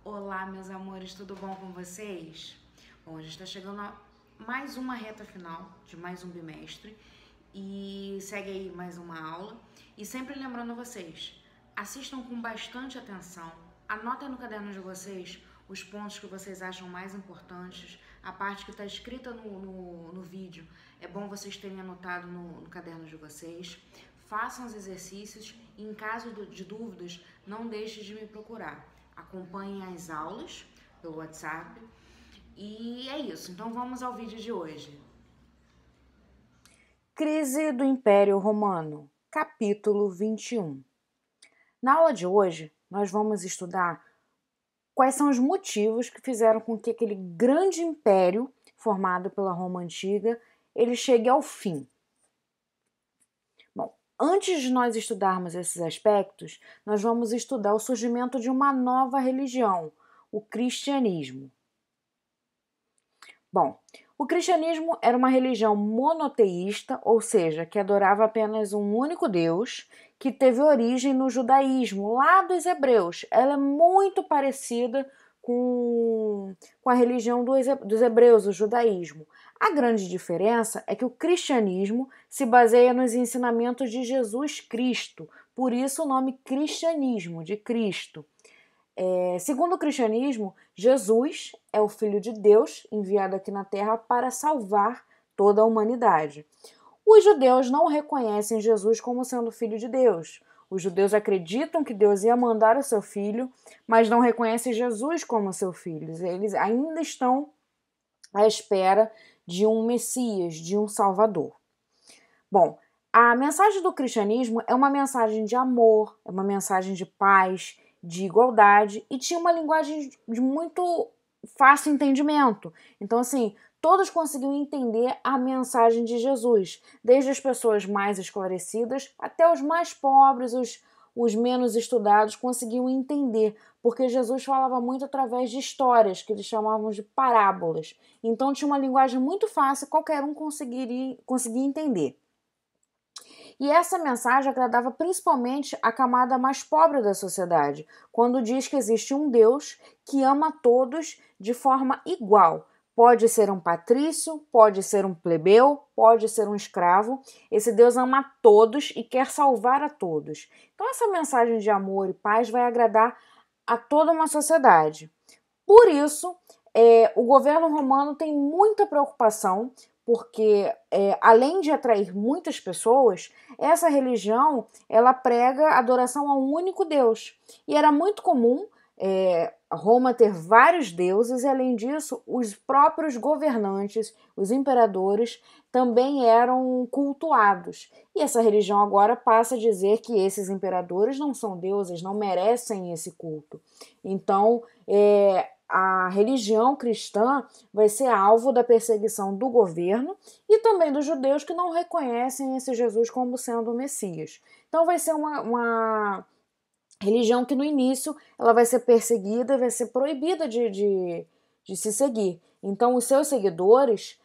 Olá, meus amores, tudo bom com vocês? Bom, a gente está chegando a mais uma reta final de mais um bimestre e segue aí mais uma aula. E sempre lembrando vocês, assistam com bastante atenção, anotem no caderno de vocês os pontos que vocês acham mais importantes, a parte que está escrita no vídeo, é bom vocês terem anotado no caderno de vocês. Façam os exercícios e, em caso de dúvidas, não deixe de me procurar. Acompanhem as aulas pelo WhatsApp. E é isso, então vamos ao vídeo de hoje. Crise do Império Romano, capítulo 21. Na aula de hoje, nós vamos estudar quais são os motivos que fizeram com que aquele grande império formado pela Roma Antiga, ele chegue ao fim. Bom, antes de nós estudarmos esses aspectos, nós vamos estudar o surgimento de uma nova religião, o cristianismo. Bom, o cristianismo era uma religião monoteísta, ou seja, que adorava apenas um único Deus, que teve origem no judaísmo, lá dos hebreus. Ela é muito parecida com a religião dos hebreus, o judaísmo. A grande diferença é que o cristianismo se baseia nos ensinamentos de Jesus Cristo, por isso o nome cristianismo, de Cristo. Segundo o cristianismo, Jesus é o Filho de Deus enviado aqui na Terra para salvar toda a humanidade. Os judeus não reconhecem Jesus como sendo Filho de Deus. Os judeus acreditam que Deus ia mandar o seu Filho, mas não reconhecem Jesus como seu Filho. Eles ainda estão à espera de um Messias, de um Salvador. Bom, a mensagem do cristianismo é uma mensagem de amor, é uma mensagem de paz, de igualdade e tinha uma linguagem de muito fácil entendimento. Então, assim, todos conseguiam entender a mensagem de Jesus, desde as pessoas mais esclarecidas até os mais pobres, os menos estudados conseguiam entender, porque Jesus falava muito através de histórias, que eles chamavam de parábolas. Então, tinha uma linguagem muito fácil, qualquer um conseguia entender. E essa mensagem agradava principalmente a camada mais pobre da sociedade, quando diz que existe um Deus que ama todos de forma igual. Pode ser um patrício, pode ser um plebeu, pode ser um escravo. Esse Deus ama todos e quer salvar a todos. Então essa mensagem de amor e paz vai agradar a toda uma sociedade. Por isso, o governo romano tem muita preocupação porque além de atrair muitas pessoas, essa religião ela prega adoração a um único Deus. E era muito comum Roma ter vários deuses e, além disso, os próprios governantes, os imperadores, também eram cultuados. E essa religião agora passa a dizer que esses imperadores não são deuses, não merecem esse culto. Então, a religião cristã vai ser alvo da perseguição do governo e também dos judeus que não reconhecem esse Jesus como sendo o Messias. Então vai ser uma religião que no início ela vai ser perseguida, vai ser proibida de se seguir. Então os seus seguidores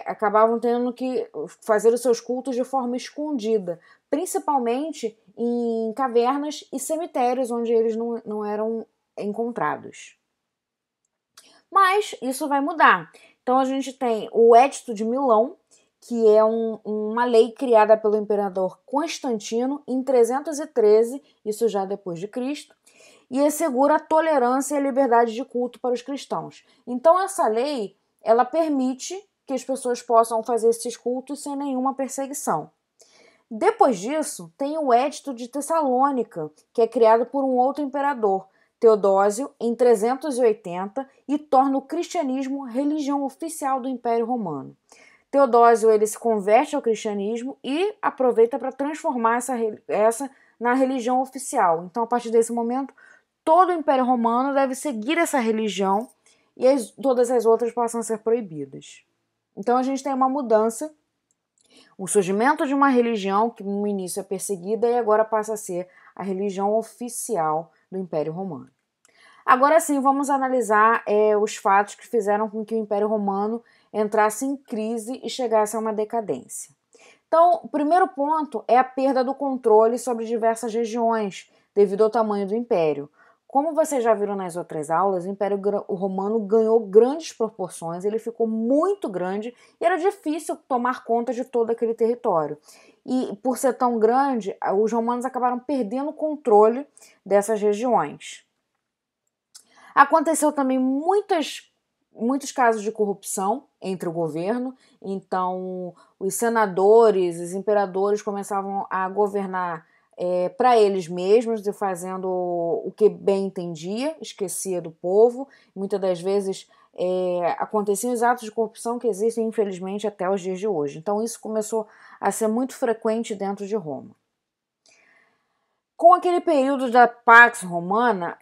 acabavam tendo que fazer os seus cultos de forma escondida, principalmente em cavernas e cemitérios onde eles não eram encontrados. Mas isso vai mudar. Então a gente tem o Edito de Milão, que é uma lei criada pelo imperador Constantino em 313, isso já depois de Cristo, e assegura a tolerância e a liberdade de culto para os cristãos. Então essa lei, ela permite que as pessoas possam fazer esses cultos sem nenhuma perseguição. Depois disso, tem o Edito de Tessalônica, que é criado por um outro imperador, Teodósio, em 380, e torna o cristianismo religião oficial do Império Romano. Teodósio ele se converte ao cristianismo e aproveita para transformar essa na religião oficial. Então, a partir desse momento, todo o Império Romano deve seguir essa religião e todas as outras passam a ser proibidas. Então, a gente tem uma mudança, o surgimento de uma religião que no início é perseguida e agora passa a ser a religião oficial do Império Romano. Agora sim, vamos analisar os fatos que fizeram com que o Império Romano entrasse em crise e chegasse a uma decadência. Então, o primeiro ponto é a perda do controle sobre diversas regiões, devido ao tamanho do império. Como vocês já viram nas outras aulas, o Império Romano ganhou grandes proporções, ele ficou muito grande e era difícil tomar conta de todo aquele território. E por ser tão grande, os romanos acabaram perdendo o controle dessas regiões. Aconteceu também muitos casos de corrupção entre o governo, então os senadores, os imperadores começavam a governar para eles mesmos, e fazendo o que bem entendia, esquecia do povo. Muitas das vezes aconteciam os atos de corrupção que existem, infelizmente, até os dias de hoje. Então isso começou a ser muito frequente dentro de Roma. Com aquele período da Pax Romana,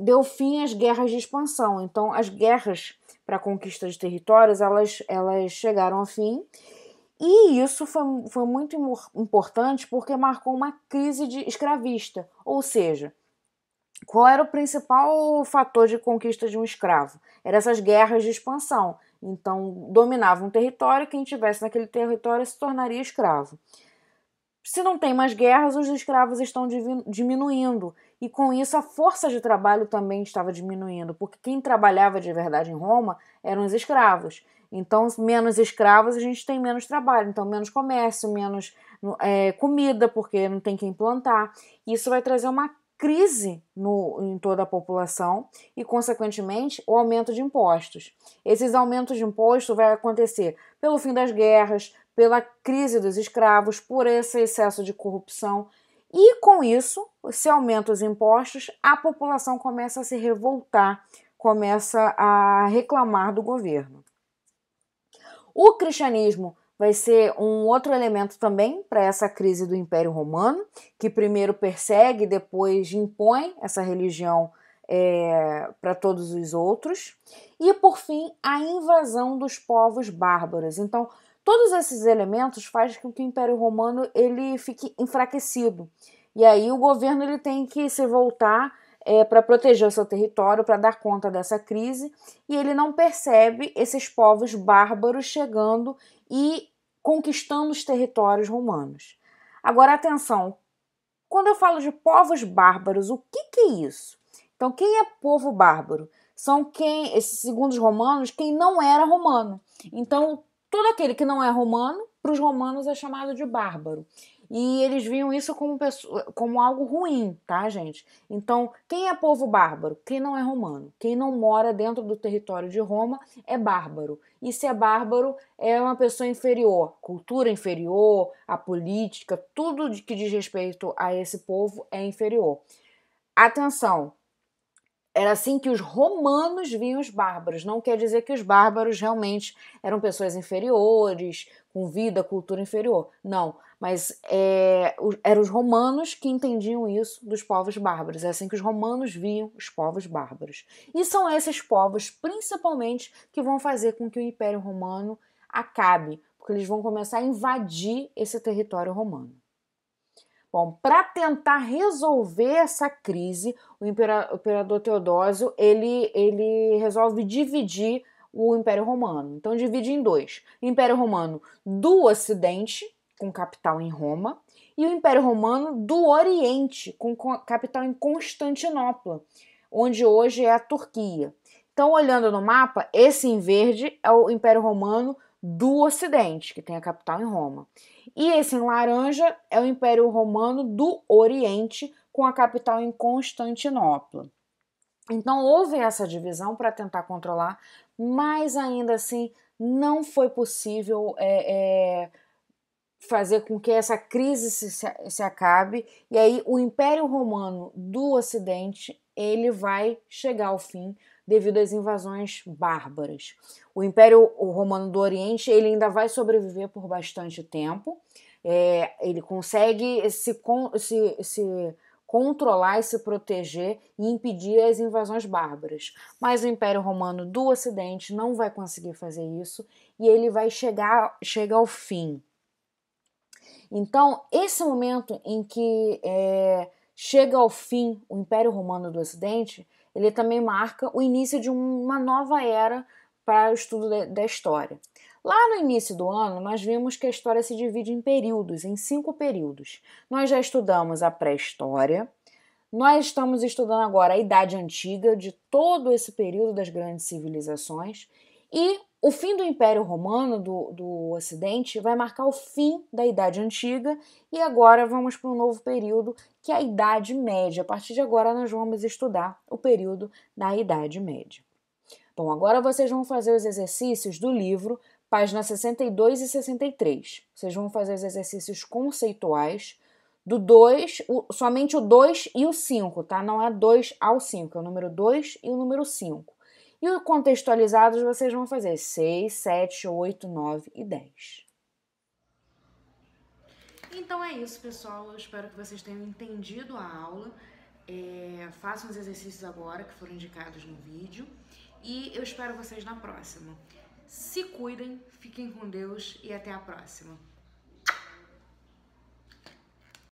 deu fim às guerras de expansão. Então as guerras para a conquista de territórios, elas chegaram ao fim. E isso foi muito importante porque marcou uma crise escravista. Ou seja, qual era o principal fator de conquista de um escravo? Eram essas guerras de expansão. Então, dominava um território, quem estivesse naquele território se tornaria escravo. Se não tem mais guerras, os escravos estão diminuindo. E com isso a força de trabalho também estava diminuindo, porque quem trabalhava de verdade em Roma eram os escravos. Então, menos escravos, a gente tem menos trabalho. Então, menos comércio, menos comida, porque não tem quem plantar. Isso vai trazer uma crise em toda a população e, consequentemente, o aumento de impostos. Esses aumentos de imposto vai acontecer pelo fim das guerras, pela crise dos escravos, por esse excesso de corrupção. E, com isso, se aumenta os impostos, a população começa a se revoltar, começa a reclamar do governo. O cristianismo vai ser um outro elemento também para essa crise do Império Romano, que primeiro persegue, depois impõe essa religião para todos os outros. E, por fim, a invasão dos povos bárbaros. Então, todos esses elementos fazem com que o Império Romano ele fique enfraquecido. E aí o governo ele tem que se voltar para proteger o seu território, para dar conta dessa crise, e ele não percebe esses povos bárbaros chegando e conquistando os territórios romanos. Agora, atenção, quando eu falo de povos bárbaros, o que é isso? Então, quem é povo bárbaro? São segundo os romanos, quem não era romano. Então, todo aquele que não é romano, para os romanos é chamado de bárbaro. E eles viam isso como algo ruim, tá, gente? Então, quem é povo bárbaro? Quem não é romano. Quem não mora dentro do território de Roma é bárbaro. E se é bárbaro, é uma pessoa inferior. Cultura inferior, a política, tudo que diz respeito a esse povo é inferior. Atenção! Era assim que os romanos viam os bárbaros. Não quer dizer que os bárbaros realmente eram pessoas inferiores, com vida, cultura inferior. Não, mas eram os romanos que entendiam isso dos povos bárbaros. É assim que os romanos viam os povos bárbaros. E são esses povos, principalmente, que vão fazer com que o Império Romano acabe, porque eles vão começar a invadir esse território romano. Bom, para tentar resolver essa crise, o imperador Teodósio ele resolve dividir o Império Romano. Então divide em dois: o Império Romano do Ocidente, com capital em Roma, e o Império Romano do Oriente, com capital em Constantinopla, onde hoje é a Turquia. Então, olhando no mapa, esse em verde é o Império Romano do Ocidente, que tem a capital em Roma. E esse em laranja é o Império Romano do Oriente, com a capital em Constantinopla. Então houve essa divisão para tentar controlar, mas ainda assim não foi possível fazer com que essa crise se acabe. E aí o Império Romano do Ocidente ele vai chegar ao fim devido às invasões bárbaras. O Império Romano do Oriente ele ainda vai sobreviver por bastante tempo. Ele consegue se controlar e se proteger e impedir as invasões bárbaras. Mas o Império Romano do Ocidente não vai conseguir fazer isso e ele vai chegar ao fim. Então, esse momento em que chega ao fim o Império Romano do Ocidente, ele também marca o início de uma nova era para o estudo da história. Lá no início do ano, nós vimos que a história se divide em períodos, em 5 períodos. Nós já estudamos a pré-história, Nós estamos estudando agora a Idade Antiga, de todo esse período das grandes civilizações, e o fim do Império Romano do Ocidente vai marcar o fim da Idade Antiga, e agora vamos para um novo período, que é a Idade Média. A partir de agora nós vamos estudar o período da Idade Média. Bom, agora vocês vão fazer os exercícios do livro, páginas 62 e 63. Vocês vão fazer os exercícios conceituais do 2, somente o 2 e o 5, tá? Não é 2 ao 5, é o número 2 e o número 5. E os contextualizados vocês vão fazer 6, 7, 8, 9 e 10. Então é isso, pessoal. Eu espero que vocês tenham entendido a aula. Façam os exercícios agora que foram indicados no vídeo. E eu espero vocês na próxima. Se cuidem, fiquem com Deus e até a próxima.